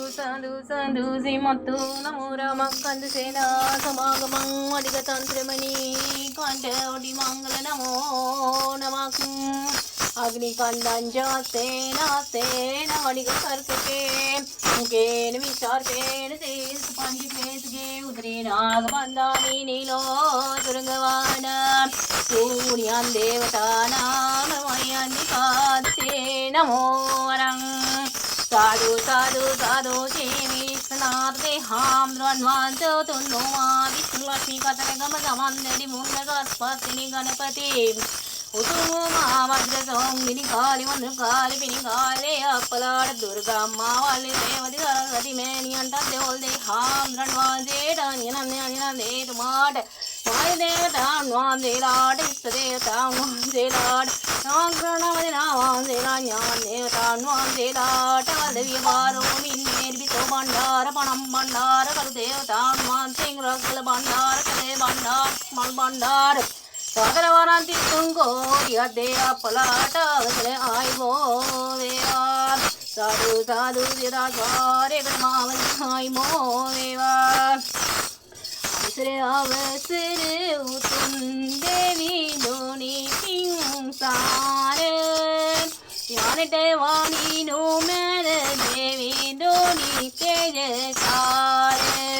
සඳු සිමතු නමෝ රමක් කන්ද සේනා සමාගමං අධික තන්ත්‍රමණී කණ්ඨ ඔඩි මංගල නමෝ නමක් අග්නි කන්දං ජාතේන වඩික කර්කේ මුකේන විචාර්කේන තේස පංචකේසගේ උදරේ නාග බන්දානි නීලෝ දුර්ගවාන සූර්යයන් දේවතානාම වයන්දි කාත්තේ නමෝ වරං साधु साधु साधु चेमी स्नाते हाम द्वन्वांतो तुन्नो विष्णुलक्ष्मी कतरगम समन्दि मुन्नगस्पतिनि गणपति उतुमावद्र सोंगिनि काली वंद्रकाली पिनि काले अपलाड दुर्गम्मा वाले देवति सरस्वती मेनि अंत देवल दे हाम द्वन्वांते दान्यनन्यनन्यनन्दे तुमाड माय देवता न्वांदे लाड इष्ट देवता न्वांदे लाड नागरणवदि नावांदे लान्यान देवता न्वांदे लाड देवी बारो मिन्नेर बितो भंडार पणम भंडार कल देवता मान सिंह रगल भंडार कले भंडार मल भंडार सागर वरांति तुंगो या देया पलाट गले आई वो वेवा साधु साधु दिरा सारे गमावल आई मो वेवा अवसरे उतुं देवी दोनी पिंसारे यानटे वाणी नो मेर देवी दोनी तेजसारे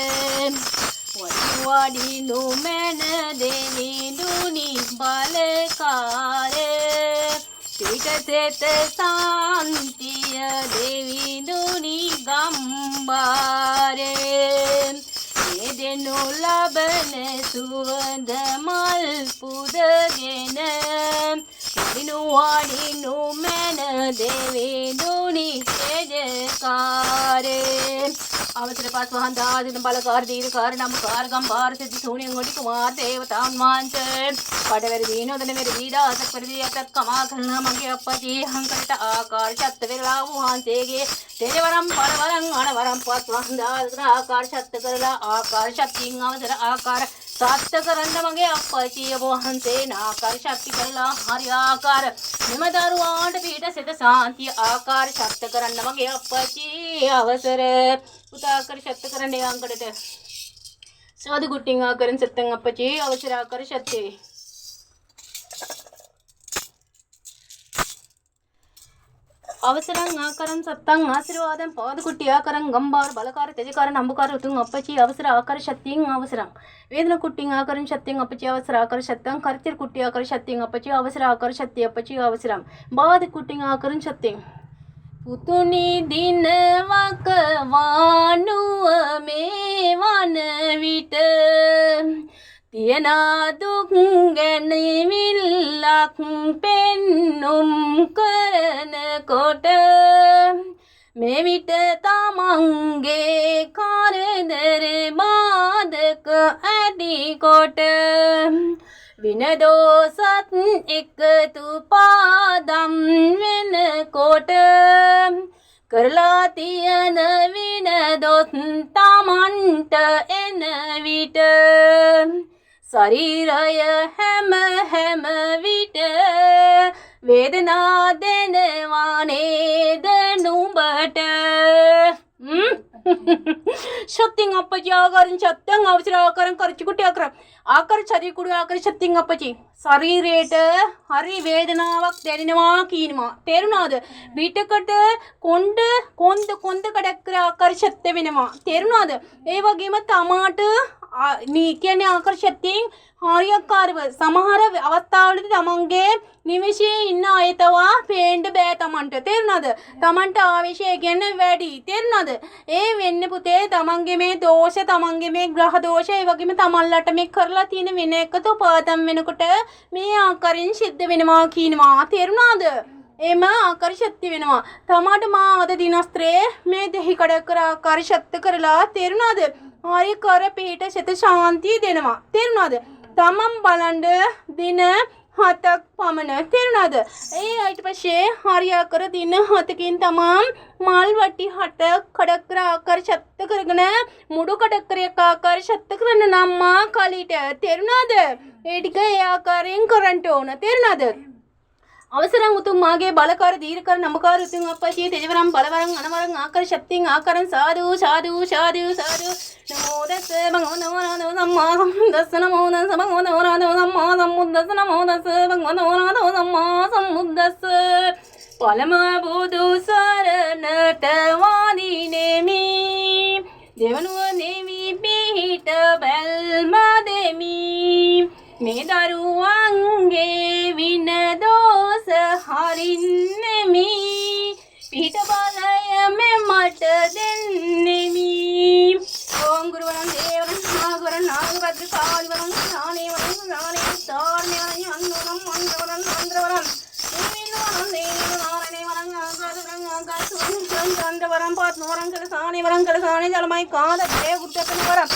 वाडी नो मेन देवी दोनी बालकारे पीठ सेत शांतिय देवी दोनी गंबारे देनो लबन सुवंद मल पुदगेन वाडिनु मेन देवी दोनी तेजकारे अवसर पासवाहन दादिन बलकार दीर्घकार नमकार गंभार सिद्धि सोनी अंगोटी कुमार देवतान मांच पडवेर दीनो दने मेरे दीदा सकर दिया तक कमा करना मंगे अप्पजी हंकट आकार छत विरला मुहान तेगे तेरे वरम परवरं अणवरं पासवाहन दादिन आकार छत करला आकार शक्ति अवसर आकार सात करंड मंगे अप्पजी मोहन से नाकार शक्ति करला हरियाकार निमदारु आंड पीठ सिद्ध शांति आकार शक्त करंड मंगे अप्पजी अवसर उताकर शक्त करंडे अंकड़ते साधु गुट्टिंग आकरन सत्तंग अप्पजी अवसर आकर शक्ति అవసరం ఆకారం సత్తం ఆశీర్వాదం పాదకుట్టి ఆకారం గంబారు బలకార తెజకార నంబుకార ఉతుం అప్పచి అవసర ఆకార శక్తి అవసరం వేదన కుట్టి ఆకారం శక్తి అప్పచి అవసర ఆకార శక్తం కర్చర్ కుట్టి ఆకార శక్తి అప్పచి అవసర ఆకార శక్తి అప్పచి అవసరం బాది కుట్టి ఆకారం శక్తి පුතුනි දිනවක වානුව මේ වන විට තියනා දුක් ගැනවිල්ලක් පෙන්නුම් කරන කොට මේ විට තමන්ගේ කරදර බාධක ඇති කොට විනදෝසත් එකතු පාදම් වෙන කොට කරලා තියන විනදොත් තමන්ට එන විට ශරීරය හැම විට වේදනා දෙනවා නේද නුඹට शक्तिंग अप्पची आकारण शक्तिंग अवसर आकारण खर्चुकुटी आकार चरिकुడు आकार शक्तिंग अप्पची शरीरेट हरि वेदनाවක් දැනෙනවා කියනවා තේරුණාද පිටකට කොන්ද කඩක් ආකාර ශක්තිය වෙනවා තේරුණාද ඒ වගේම තමාට මේ කියන්නේ ආකාර ශක්තියෙන් හරියකාරව සමහර අවස්ථාවලදී තමන්ගේ නිවසේ ඉන්න අයතවා පේන්න බෑ තමන්ට තේරුණාද තමන්ට ආවේශය කියන්නේ වැඩි තේරුණාද ඒ වෙන්නේ පුතේ තමන්ගේ මේ දෝෂ තමන්ගේ මේ ග්‍රහ දෝෂ ඒ වගේම තමන්ලට මේ කරලා තියෙන වෙන එකතු පාදම් වෙනකොට මේ ආකාරයෙන් සිද්ධ වෙනවා කියනවා තේරුණාද එම ආකාර ශක්තිය වෙනවා තමාට මා අද දිනස්ත්‍රේ මේ දෙහි කඩ කර ආකාර ශක්ත කරලා තේරුණාද හරි කර පිට සිත ශාන්තිය දෙනවා තේරුණාද තමන් බලන්න දින 7ක් පමණ තේරුණාද ඒ ඊට පස්සේ හරියාකර දින 7කින් තමන් මල් වටි 8ක් කඩක් කර ආකාර ශක්ත කරගෙන මුඩු කඩක් කර ආකාර ශක්ත කරන නම් කලිට තේරුණාද ඒ ටික ඒ ආකාරයෙන් කරන්න ඕන තේරුණාද අවසරං උතුම් මාගේ බලකාර දීර්ඝකර නමකාර උතුම් අප්පච්චි තෙජවරම් බලවරම් අනවරම් ආකර ශක්තිං ආකරං සාදු සාදු සාදු සාදු නමෝ තස්ස භගවතු වරහතෝ සම්මා සම්බුද්දස්ස නමෝ තස්ස භගවතු වරහතෝ සම්මා සම්බුද්දස්ස නමෝ තස්ස භගවතු වරහතෝ සම්මා සම්බුද්දස්ස පළම බුදු සරණට වාදිනෙමි දෙවනුව දෙවි පිහිට බැල්ම දෙමි මේ දරුවන්ගේ විනදෝස හරින්නෙමි පිහිට බලය මෙමට දෙන්නෙමි ඕම් ගුරුවරන් දේවරන් නාගවරන් නාගභද්‍ර කාලිවරන් ඥානේවරන් ඥානේවරන් අන්නවරන් මන්දවරන් මන්ද්‍රවරන් දේවිනවරන් දේවනාරණේවරන් ආගාදවරන් ආගාසුවරන් චන්දවරන් පාත්නවරන් කළ සානේවරන් කළ සානේ ජලමයි කාද දේ උත්තකනවරන්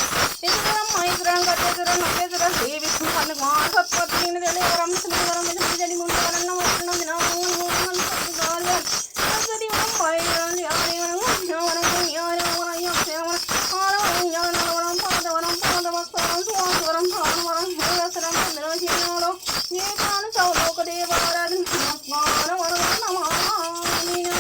එතුරම් මයිතරන් ගතතරන් අපේතරන් දේවිසු කන්න මාසත්වත් දින දෙලවරම් සමවරම් මෙතන දෙලි මුන්වරන් නවරන් දිනාමෝන් මොන් සත්ගාලයන් සත්ති වරම් පයිරන් යානේවරන් ඥානවරන් ඥානවරන් යක්ෂවරන් ආරවරන් ඥානවරන් පාදවරන් පාදවස්වරන් සුවස්වරන් පානවරන් හේවසරන් පන්දරන් ජීනවලෝ නේකාන සෞලෝක දේවාරාධන ස්නානවරන් නමාමිනං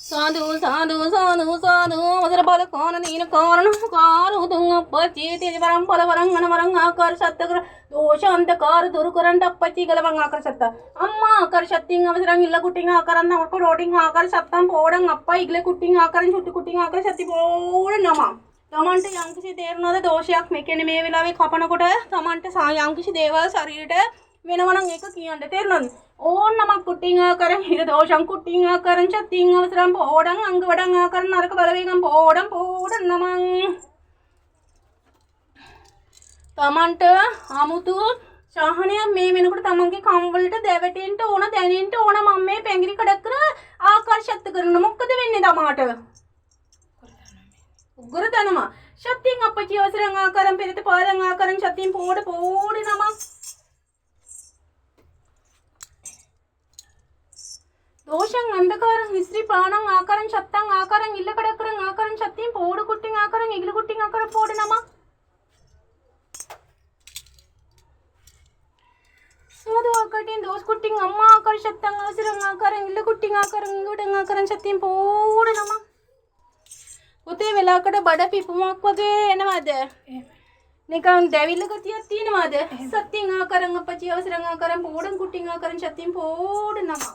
साधु साधु साधु साधु मधुर बल कौन दीन कारण कार उदुंग पची तेजवरं बलवरं गणवरं आकार सत्तर दोषांतकार दुरुकरं टप्पची गलवं आकार सत्त अम्मा आकार शक्तिंग अवसरं इल्ल कुटिंग आकारांना वक्को रोटिंग आकार सत्तं पोडं अप्पा इग्ले कुटिंग आकारां चुट्टु कुटिंग आकार शक्ति पोड नमा තමන්ට යම්කිසි තේරුණාද දෝෂයක් මේ කියන්නේ මේ වෙලාවේ කපනකොට තමන්ට යම්කිසි දේවල් ශරීරයට වෙනවනම් ඒක කියන්න තේරුණාද ඕන්නමක් කුටිං ආකාරයෙන් හිර දෝෂං කුටිං ආකාරයෙන් චත්තිං අවසරම් පෝඩං අංග වඩං ආකාරයෙන් නරක බලවේගම් පෝඩං නමං තමන්ට 아무තු ශාහනයක් මේ වෙනකොට තමන්ගේ කම් වලට දැවටෙන්න ඕන දැනෙන්න ඕන මම මේ පැංගිරි කඩක් කර ආකර්ෂිත කරන මොකද වෙන්නේ තමාට උග්‍රතනම ශක්තිං අපචි අවසරං ආකාරයෙන් පෙරිත පාදං ආකාරයෙන් ශක්තිං පෝඩ නමං दोषं अंधकारं हिस्री प्राणं आकारं शक्तं आकारं इल्लकडकरं आकारं शक्तिं पोड कुट्टिं आकारं इग्ल कुट्टिं आकारं पोड नमः साधु आकटिं दोष कुट्टिं अम्मा आकार शक्तं अवसरं आकारं इल्ल कुट्टिं आकारं इगुडं आकारं शक्तिं पोड नमः උතේ වෙලාවකට බඩ පිපුමක් වගේ එනවද නිකන් දැවිල්ල ගතියක් තියෙනවද සත්‍යං ආකාරං අපචි අවසරං ආකාරං පෝඩං කුට්ටිං ආකාරං සත්‍යං පෝඩ නමः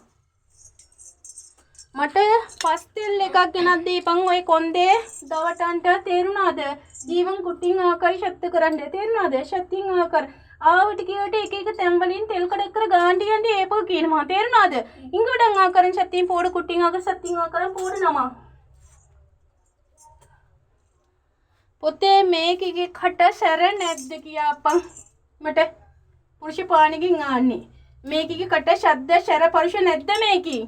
මට පස්තෙල් එකක් ගෙනත් දීපන් ඔය කොන්දේ දවටන්ට තේරුණාද ජීවන් කුටින් ආකාරي ශක්ත කරන්න තේරුණාද ශක්තින් ආකාර ආවට කියට එක එක තැන් වලින් තෙල් කඩක් කර ගාන්ටි යන්නේ ඒපෝ කියනවා තේරුණාද ඉංගුඩන් ආකාරයෙන් ශක්තින් පෝඩ කුටින් ආකාර සත්‍යං ආකාරයෙන් පෝඩ නම පොතේ මේකේ කට සැර නැද්ද කියපන් මට පුරුෂ පාණිකින් ආන්නේ මේකේ කට ශබ්ද සැර පරුෂ නැද්ද මේකේ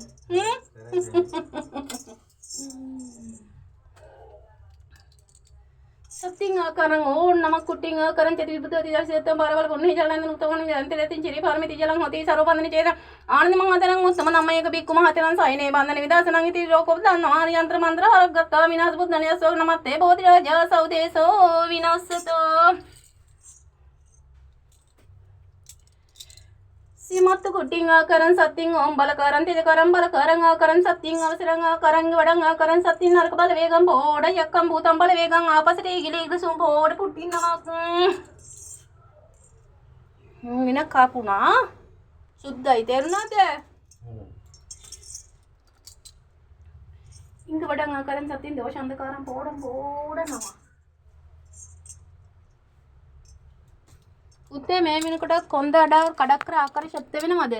सत्तिंग आकारं ओम नमः कुट्टिंग आकारं चतुर्भुज दिशासेतं बारबल पुण्य जलानंद उत्तमं जयन्ति रतिं चिरि पारमिति जलं होति सर्वबंधन चेत आनंद मंगलं उत्तम नमयक बिक्कु महतेनं साइने बंधन विदासनं इति लोकोपदान नमः यंत्र मंत्र हरगत विनाश बुद्धन यशो नमस्ते बोधि राज सौदेशो विनाशतो सीमत्तु कुट्टिंग आकारं सत्तिंग ओम बलकारं तेजकारं बलकारं आकारं सत्तिंग अवसरं आकारं वडं आकारं सत्तिंग नरक बल वेगं पोड यक्कं भूतं बल वेगं आपसटे गिले इगसुं पोड पुट्टिंग नमक विना कापुना शुद्धයි තේරුණාද इंग वडं आकारं सत्तिंग दोषांधकारं पोडं पोड नमः උත්තේ මේ වෙනකොට කොන්ද අඩ කඩක් කර ආකාර ශබ්ද වෙනවද